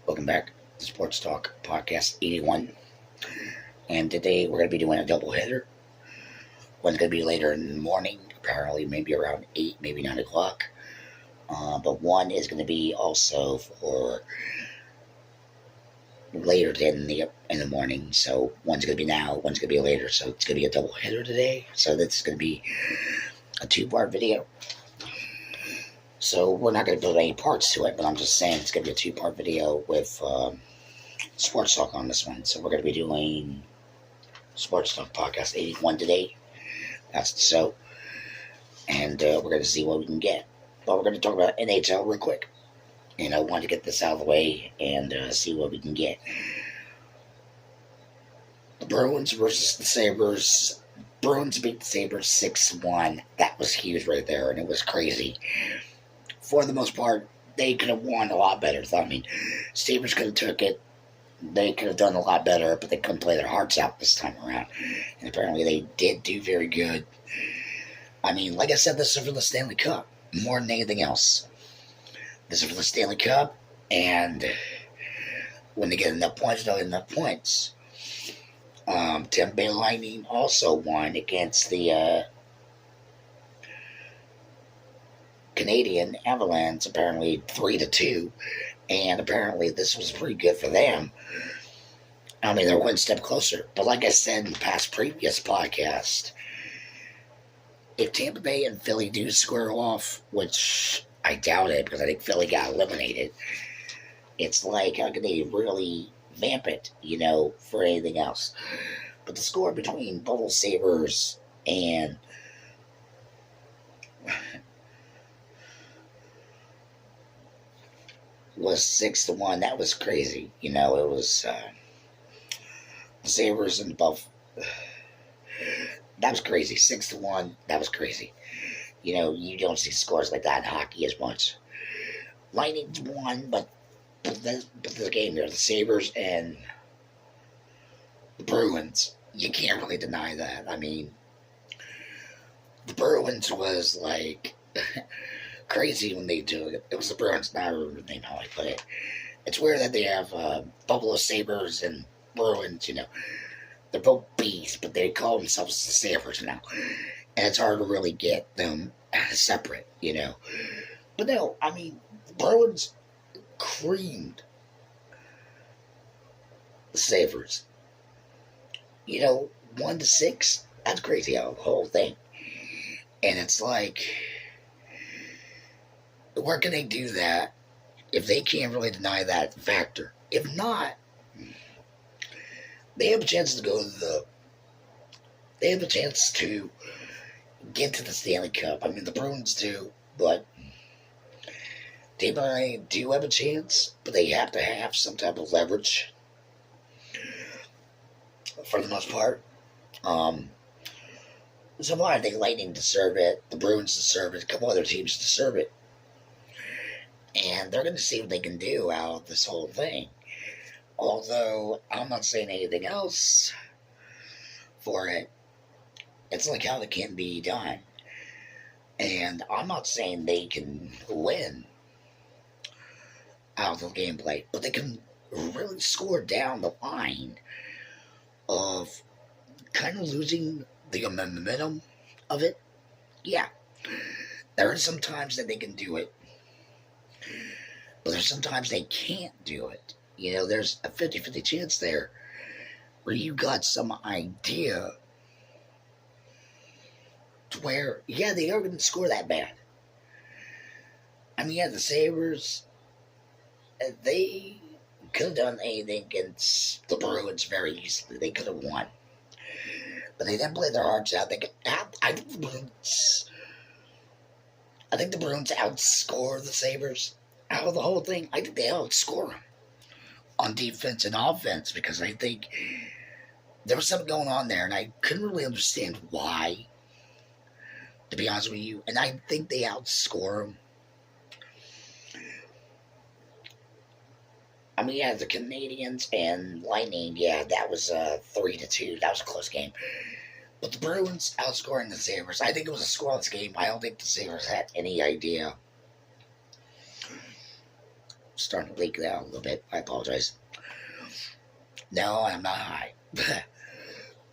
Welcome back to Sports Talk Podcast 81. And today we're going to be doing a double hitter. One's going to be later in the morning, apparently maybe around 8, maybe 9 o'clock. But one is going to be also for later in the morning. So one's going to be now, one's going to be later. So it's going to be a double hitter today. So this is going to be a 2-part video. So we're not going to build any parts to it, but I'm just saying it's going to be a 2-part video with Sports Talk on this one. So we're going to be doing Sports Talk Podcast 81 today. That's the show. And we're going to see what we can get. But we're going to talk about NHL real quick. And I want to get this out of the way and see what we can get. The Bruins versus the Sabres. Bruins beat the Sabres 6-1. That was huge right there, and it was crazy. For the most part, they could have won a lot better. I mean, Sabres could have took it. They could have done a lot better, but they couldn't play their hearts out this time around. And apparently they did do very good. I mean, like I said, this is for the Stanley Cup more than anything else. This is for the Stanley Cup, and when they get enough points, they'll get enough points. Tampa Bay Lightning also won against the Canadian Avalanche, apparently 3-2, and apparently this was pretty good for them. I mean, they're one step closer. But like I said in the previous podcast, if Tampa Bay and Philly do square off, which I doubt it because I think Philly got eliminated, it's like, how can they really vamp it, for anything else? But the score between Buffalo Sabres and was 6-1. That was crazy. It was the Sabres and Buff. That was crazy. 6-1. That was crazy. You don't see scores like that in hockey as much. Lightning's won, but the game there, the Sabres and the Bruins, you can't really deny that. I mean, the Bruins was like crazy when they do it. It was the Bruins, not a name how I put it. It's weird that they have Buffalo Sabres and Bruins, They're both beasts, but they call themselves the Sabres now. And it's hard to really get them separate, But no, I mean, the Bruins creamed the Sabres. 1-6, that's crazy out of the whole thing. And it's like, where can they do that if they can't really deny that factor? If not, they have a chance to they have a chance to get to the Stanley Cup. I mean, the Bruins do, but they do have a chance, but they have to have some type of leverage for the most part. So I think Lightning deserve it, the Bruins deserve it, a couple other teams deserve it. And they're going to see what they can do out of this whole thing. Although, I'm not saying anything else for it. It's like how it can be done. And I'm not saying they can win out of the gameplay, but they can really score down the line of kind of losing the momentum of it. Yeah. There are some times that they can do it, but there's sometimes they can't do it. There's a 50-50 chance there where you got some idea to where, yeah, they are going to score that bad. I mean, yeah, the Sabres, they could have done anything against the Bruins very easily. They could have won. But they didn't play their hearts out. I think the Bruins outscore the Sabres out of the whole thing. I think they outscore them on defense and offense because I think there was something going on there, and I couldn't really understand why, to be honest with you. And I think they outscore them. I mean, yeah, the Canadians and Lightning, yeah, that was 3-2. That was a close game. But the Bruins outscoring the Sabres, I think it was a scoreless game. I don't think the Sabres had any idea starting to leak it out a little bit. I apologize. No, I'm not high.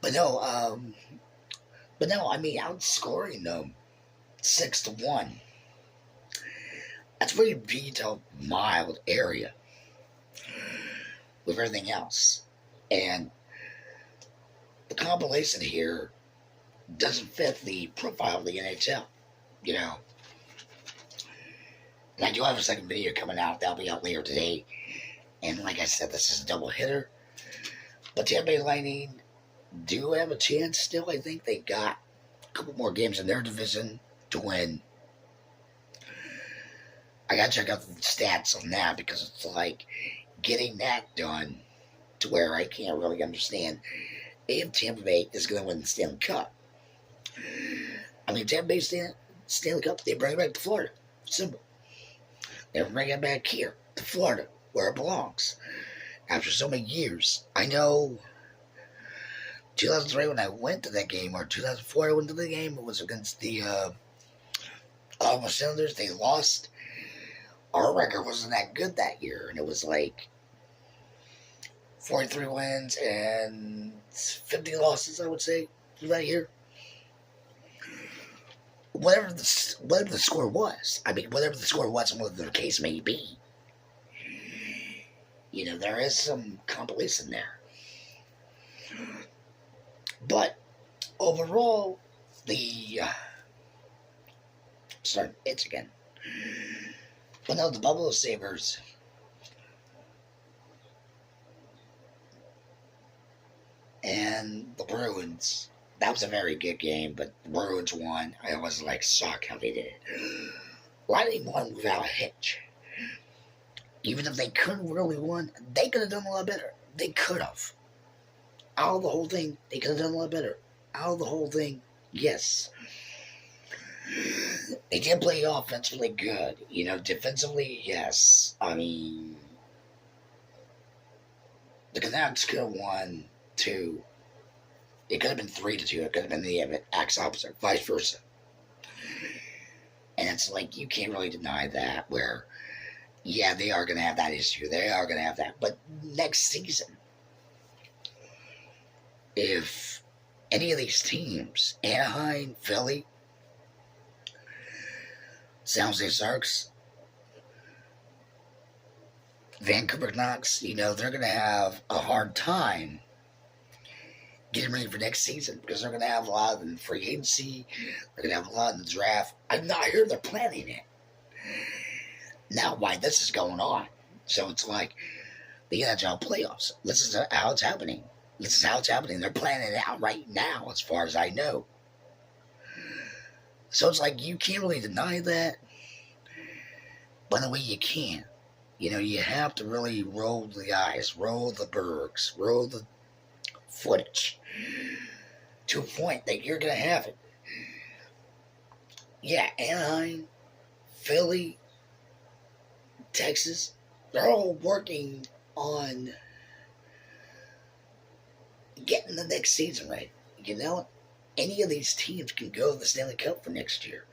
but no, I mean, outscoring them 6-1. That's pretty detailed, mild area with everything else. And the compilation here doesn't fit the profile of the NHL, you know. And I do have a second video coming out. That'll be out later today. And like I said, this is a double hitter. But Tampa Bay Lightning do have a chance still. I think they got a couple more games in their division to win. I gotta check out the stats on that because it's like getting that done to where I can't really understand if Tampa Bay is going to win the Stanley Cup. I mean, Tampa Bay Stanley Cup, they bring it back to Florida. Simple. They bring it back here to Florida where it belongs. After so many years, I know 2003 when I went to that game, or 2004 I went to the game, it was against the Ottawa Senators. They lost. Our record wasn't that good that year, and it was like 43 wins and 50 losses, I would say, that year. Whatever the score was, and whatever the case may be, you know, there is some compilation there. But overall, starting to itch again. But no, the Buffalo Sabres and the Bruins, that was a very good game, but the Bruins won. I was like shocked how they did it. Lightning won without a hitch. Even if they couldn't really win, they could have done a lot better. They could have. Out of the whole thing, they could have done a lot better. Out of the whole thing, yes. They did play offensively good. You know, defensively, yes. I mean, the Canucks could have won 2. It could have been 3-2. It could have been the exact opposite, vice versa. And it's like, you can't really deny that, where, yeah, they are going to have that issue. They are going to have that. But next season, if any of these teams, Anaheim, Philly, San Jose Sharks, Vancouver Canucks, you know, they're going to have a hard time getting ready for next season because they're going to have a lot in free agency. They're going to have a lot in the draft. I hear they're planning it. Now, why this is going on. So it's like the NHL playoffs. This is how it's happening. This is how it's happening. They're planning it out right now, as far as I know. So it's like you can't really deny that. But in a way you can. You know, you have to really roll the eyes, roll the bergs, roll the footage to a point that you're going to have it. Yeah, Anaheim, Philly, Texas, they're all working on getting the next season right. You know, any of these teams can go to the Stanley Cup for next year.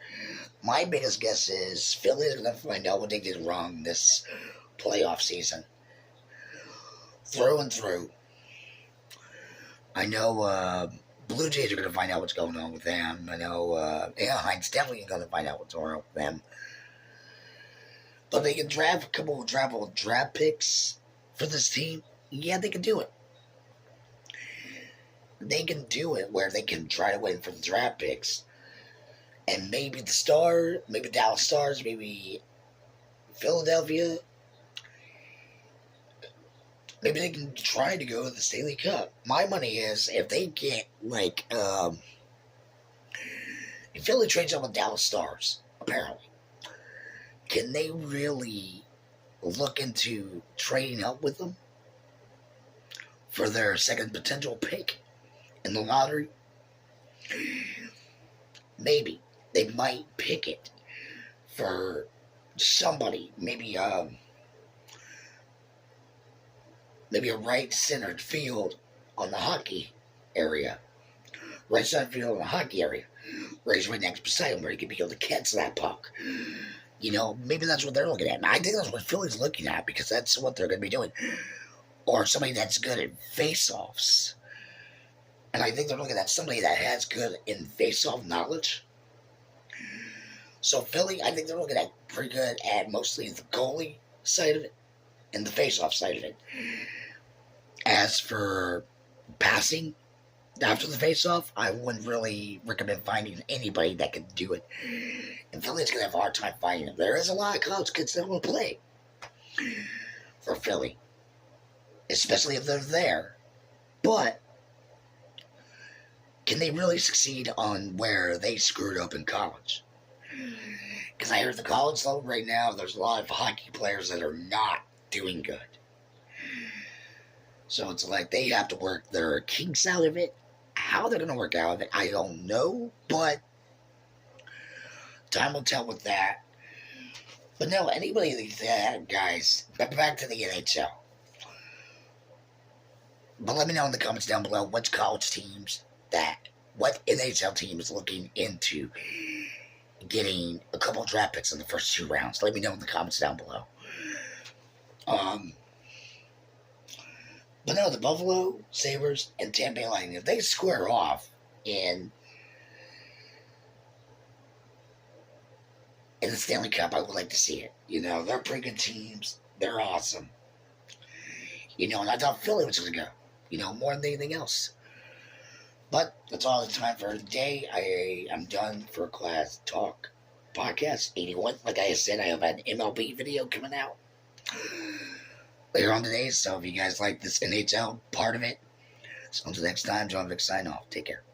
My biggest guess is Philly is going to find out what they did wrong this playoff season. Through and through. I know Blue Jays are going to find out what's going on with them. I know Anaheim's definitely going to find out what's going on with them. But they can draft a couple of draft picks for this team. Yeah, they can do it. They can do it where they can try to win for the draft picks. And maybe maybe Dallas Stars, maybe Philadelphia. Maybe they can try to go to the Stanley Cup. My money is if they get, like, if Philly trades up with Dallas Stars, apparently, can they really look into trading up with them for their second potential pick in the lottery? Maybe. They might pick it for somebody. Maybe a right centered field on the hockey area. Right centered field on the hockey area. Where he's right next beside him where he could be able to catch that puck. You know, maybe that's what they're looking at. And I think that's what Philly's looking at because that's what they're going to be doing. Or somebody that's good at face-offs. And I think they're looking at somebody that has good in face-off knowledge. So Philly, I think they're looking at pretty good at mostly the goalie side of it and the face-off side of it. As for passing after the face-off, I wouldn't really recommend finding anybody that could do it. And Philly's going to have a hard time finding them. There is a lot of college kids that will play for Philly, especially if they're there. But can they really succeed on where they screwed up in college? Because I heard the college level right now, there's a lot of hockey players that are not doing good. So it's like they have to work their kinks out of it. How they're going to work out of it, I don't know. But time will tell with that. But no, anybody that, guys, back to the NHL. But let me know in the comments down below which college teams what NHL team is looking into getting a couple draft picks in the first 2 rounds. Let me know in the comments down below. But no, the Buffalo Sabres and Tampa Bay Lightning, if they square off in the Stanley Cup, I would like to see it. You know, they're pretty good teams. They're awesome. You know, and I thought Philly was going to go, you know, more than anything else. But that's all the time for today. I am done for Class Talk Podcast 81. Like I said, I have an MLB video coming out later on today. So if you guys like this NHL part of it, so until next time, John Vic sign off. Take care.